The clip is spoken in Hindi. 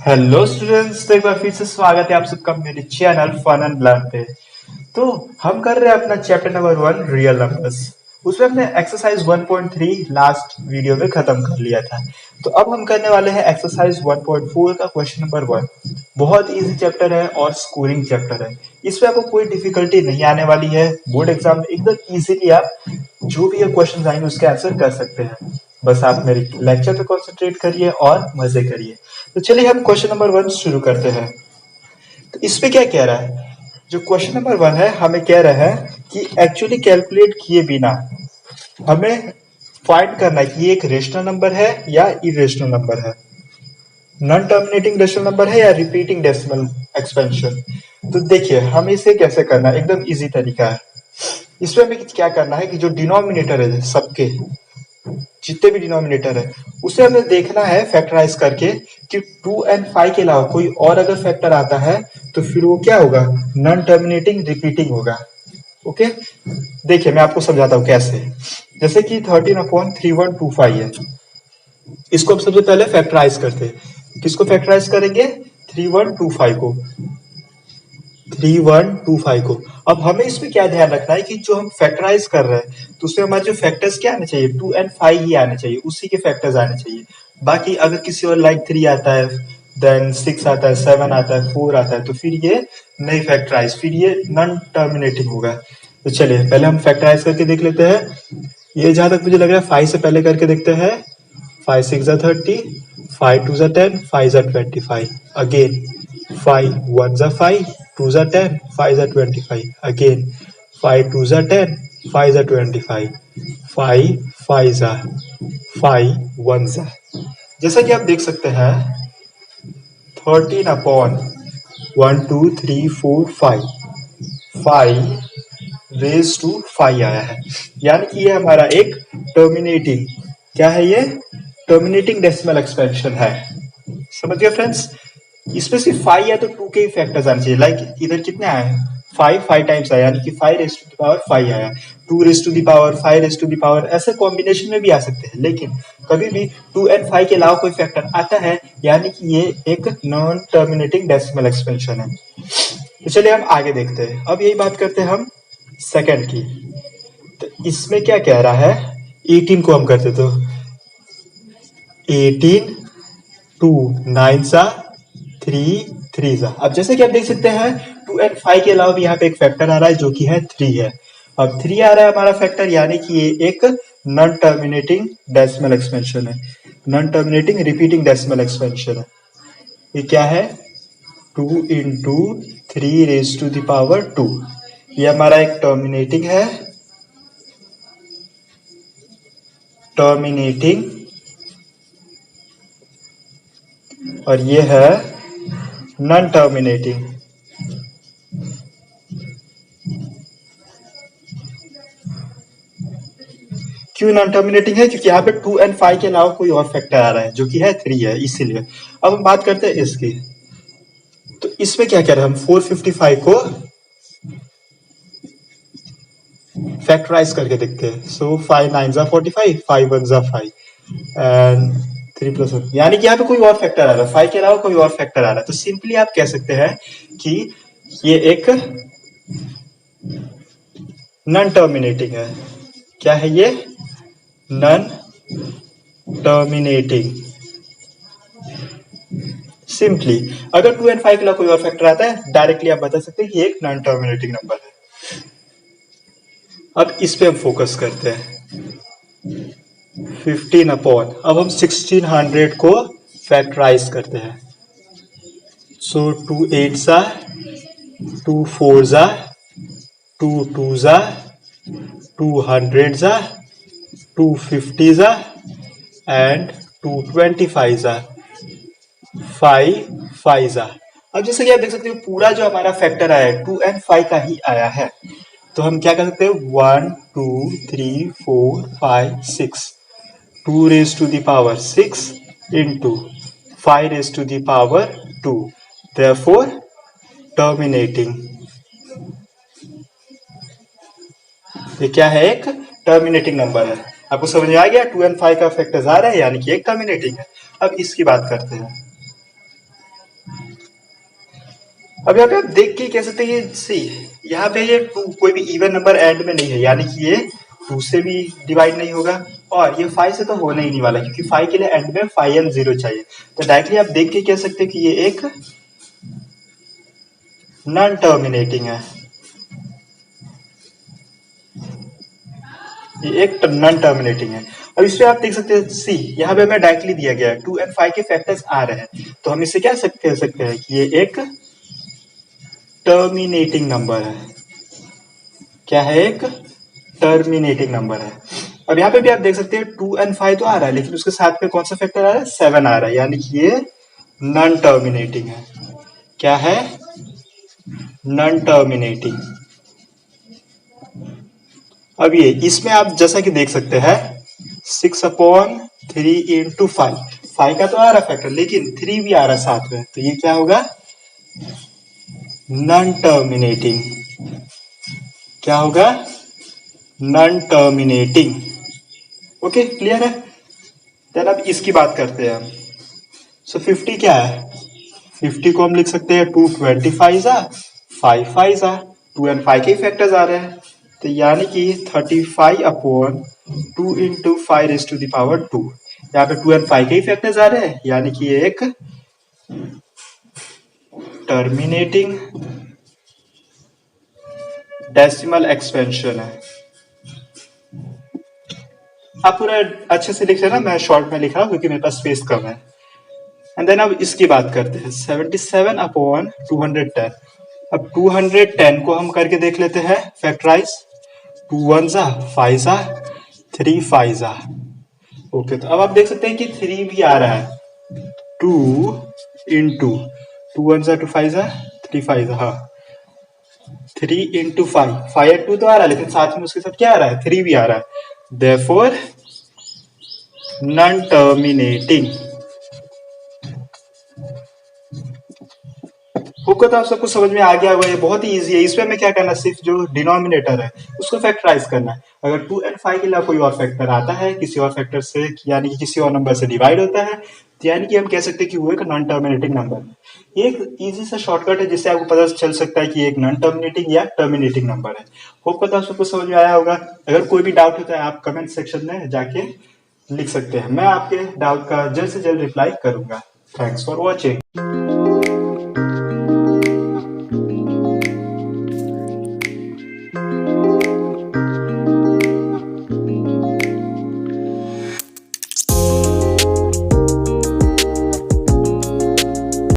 हेलो स्टूडेंट्स, तो एक बार फिर से स्वागत है आप सबका मेरे चैनल फन एंड लर्न पे। तो हम कर रहे हैं अपना चैप्टर नंबर 1 रियल नंबर्स। उसमें हमने एक्सरसाइज 1.3 लास्ट वीडियो में खत्म कर लिया था। तो अब हम करने वाले हैं एक्सरसाइज 1.4 का क्वेश्चन नंबर 1। बहुत इजी चैप्टर है और स्कोरिंग चैप्टर है। इसमें आपको कोई डिफिकल्टी नहीं आने वाली है। बोर्ड एग्जाम में एकदम इजीली आप जो भी क्वेश्चन आएंगे उसके आंसर कर सकते हैं। बस आप मेरे लेक्चर पे कंसंट्रेट करिए और मजे करिए। तो चलिए हम क्वेश्चन नंबर 1 शुरू करते हैं। तो इस पे क्या कह रहा है? जो क्वेश्चन नंबर 1 है हमें कह रहा है कि एक्चुअली कैलकुलेट किए बिना हमें फाइंड करना है कि ये एक रेशनल नंबर है या इरेशनल नंबर है, नॉन टर्मिनेटिंग रेशनल नंबर है या रिपीटिंग डेसिमल एक्सपेंशन। तो देखिए हम इसे कैसे करना है, एकदम इजी तरीका है। इसमें हमें क्या करना है कि जो डिनोमिनेटर है सबके, जितने भी डिनोमिनेटर है उसे हमें देखना है फैक्टराइज करके कि 2 एंड 5 के अलावा कोई और अगर फैक्टर आता है तो फिर वो क्या होगा, नॉन टर्मिनेटिंग रिपीटिंग होगा। ओके, देखिए मैं आपको समझाता हूँ कैसे। जैसे कि 13/3125 है, इसको हम सबसे पहले फैक्टराइज करते हैं। किसको फैक्टराइज करेंगे? 3125 को, 3125 को। अब हमें इसमें क्या ध्यान रखना है कि जो हम फैक्टराइज कर रहे हैं तो उसमें हमारे जो फैक्टर्स क्या आने चाहिए, 2 एंड 5 ही आने चाहिए, उसी के फैक्टर्स आने चाहिए। बाकी अगर किसी और लाइक 3 आता है, देन 6 आता है, 7 आता है, 4 आता है, तो फिर ये नहीं फैक्टराइज, फिर ये नॉन टर्मिनेटिंग होगा। तो चलिए पहले हम फैक्टराइज करके देख लेते हैं। ये जहां तक मुझे लग रहा है 5 से पहले करके देखते हैं। 5 6 30, 5 2 10, 5 25, अगेन 5 1 5, 2 10, 5 25, अगेन 5 2 10, 5 25, 5 5 5 1। जैसा कि आप देख सकते हैं 13/1 2 3 4 5, 5 आया है। यानी कि ये हमारा एक टर्मिनेटिंग, क्या है ये, टर्मिनेटिंग डेसिमल एक्सपेंशन है। समझ गए फ्रेंड्स? इसमें सिर्फ 5 या तो 2 के ही फैक्टर्स आने चाहिए। लाइक इधर कितने आए, 5 टाइम्स आया, यानी कि 5 रेज टू द पावर 5 आया, 2 raise to the power, 5 raise to the power, ऐसे कॉम्बिनेशन में भी आ सकते हैं। लेकिन कभी भी 2 एंड 5 के अलावा कोई फैक्टर आता है यानी कि ये एक नॉन टर्मिनेटिंग डेसिमल एक्सपेंशन है। तो चलिए हम आगे देखते हैं। अब यही बात करते हैं हम सेकंड की। तो इसमें क्या कह रहा है, 18 को हम करते तो 18 2 9 3 3। अब जैसे कि आप देख सकते हैं 2 एंड 5 के अलावा भी यहाँ पे एक फैक्टर आ रहा है जो कि है 3 है। अब 3 आ रहा है हमारा फैक्टर, यानी कि ये एक नॉन टर्मिनेटिंग डेसिमल एक्सपेंशन है, non terminating repeating decimal expansion है। ये क्या है, 2 into 3 raise to the power 2। ये हमारा एक टर्मिनेटिंग है, टर्मिनेटिंग, और ये है नॉन टर्मिनेटिंग। क्यों नॉन टर्मिनेटिंग है? क्योंकि यहाँ पे 2 एंड 5 के अलावा कोई और फैक्टर आ रहा है जो कि है 3 है, इसीलिए। अब हम बात करते हैं इसकी। तो इसमें क्या कह रहे हैं हम, 455 को फैक्टराइज करके देखते हैं। सो 5 9 45, 5 1 5 एंड 3 + 1, यानी कि यहाँ पे कोई और फैक्टर आ रहा है, 5 के अलावा कोई और फैक्टर आ रहा है। तो सिंपली आप कह सकते हैं कि ये एक नॉन टर्मिनेटिंग है। क्या है ये? Non terminating. सिंपली अगर 2 एंड 5 के अलावा कोई और फैक्टर आता है डायरेक्टली आप बता सकते हैं कि एक नॉन टर्मिनेटिंग नंबर है। अब इस पे हम फोकस करते हैं। 15/, अब हम 1600 को फैक्टराइज करते हैं। सो 2 8 2 4 2 2 200 250 एंड 225 5 5। अब जैसे कि आप देख सकते हो पूरा जो हमारा फैक्टर आया है 2 एंड 5 का ही आया है। तो हम क्या कर सकते हैं, 1 2 3 4 5 6, 2 raise to the power 6 into 5 raise to the power 2, therefore terminating. ये क्या है, एक टर्मिनेटिंग नंबर है। आपको समझ में आ गया? 2 एंड 5 का फैक्टर्स आ रहा है यानी कि एक टर्मिनेटिंग है। अब इसकी बात करते हैं। अब यहाँ पे आप देख के कह सकते हैं कि सी यहाँ पे ये टू कोई भी इवन नंबर एंड में नहीं है, यानी कि ये टू से भी डिवाइड नहीं होगा और ये फाइव से तो होने ही नहीं वाला, क्योंकि फाइव के लिए एंड में 5 एंड 0 चाहिए। तो डायरेक्टली आप देख के कह सकते हैं कि ये एक नॉन टर्मिनेटिंग है, ये एक नॉन टर्मिनेटिंग है। अब इसमें आप देख सकते हैं सी यहाँ पे हमें डायरेक्टली दिया गया है 2 एंड 5 के फैक्टर्स आ रहे हैं, तो हम इससे क्या कह सकते हैं कि ये एक टर्मिनेटिंग नंबर है। क्या है? एक टर्मिनेटिंग नंबर है। अब यहाँ पे भी आप देख सकते हैं 2 एंड 5 तो आ रहा है, लेकिन उसके साथ में कौन सा फैक्टर आ रहा है? 7 आ रहा है, यानी कि ये नॉन टर्मिनेटिंग है। क्या है? Non terminating. अब ये इसमें आप जैसा कि देख सकते हैं 6/3 इंटू 5 का तो आ रहा फैक्टर, लेकिन 3 भी आ रहा है साथ में, तो ये क्या होगा? Non terminating. क्या होगा? Non terminating. ओके, क्लियर है? देन अब इसकी बात करते हैं हम। सो 50 क्या है? 50 को हम लिख सकते हैं 2 25 5 5 2 एंड 5 के फैक्टर्स आ रहे हैं, तो यानी कि 35/2 इंटू 5⁻²। यहाँ पे 2 एंड 5 के ही फैक्टर्स आ रहे हैं, यानी कि ये एक टर्मिनेटिंग डेसिमल एक्सपेंशन है। आप पूरा अच्छे से लिख रहे ना, मैं शॉर्ट में लिख रहा हूँ क्योंकि मेरे पास स्पेस कम है। एंड देन अब इसकी बात करते हैं 77/210। अब 210 को हम करके देख लेते हैं फैक्टराइज। 2 1 5 3 5 ओके, तो अब आप देख सकते हैं कि 3 भी आ रहा है। 2 इंटू 2 1 2 5 3 5 हाँ 3 इंटू 5 5 2 तो आ रहा है, लेकिन साथ में उसके साथ क्या आ रहा है? 3 भी आ रहा है। Therefore non terminating. होगा तो आप सबको समझ में आ गया होगा, ये बहुत ही इजी है। इसमें हमें क्या करना है? सिर्फ जो डिनोमिनेटर है उसको फैक्टराइज करना है। अगर 2 एंड 5 के अलावा कोई और फैक्टर आता है किसी और फैक्टर से, यानी कि किसी और नंबर से डिवाइड होता है, तो यानी कि हम कह सकते हैं कि वो एक नॉन टर्मिनेटिंग नंबर है। ये एक इजी सा शॉर्टकट है जिससे आपको पता चल सकता है कि एक नॉन टर्मिनेटिंग या टर्मिनेटिंग नंबर है। होप तो आप सबको समझ में आया होगा। अगर कोई भी डाउट होता है आप कमेंट सेक्शन में जाके लिख सकते हैं, मैं आपके डाउट का जल्द से जल्द रिप्लाई करूंगा। Thanks for watching.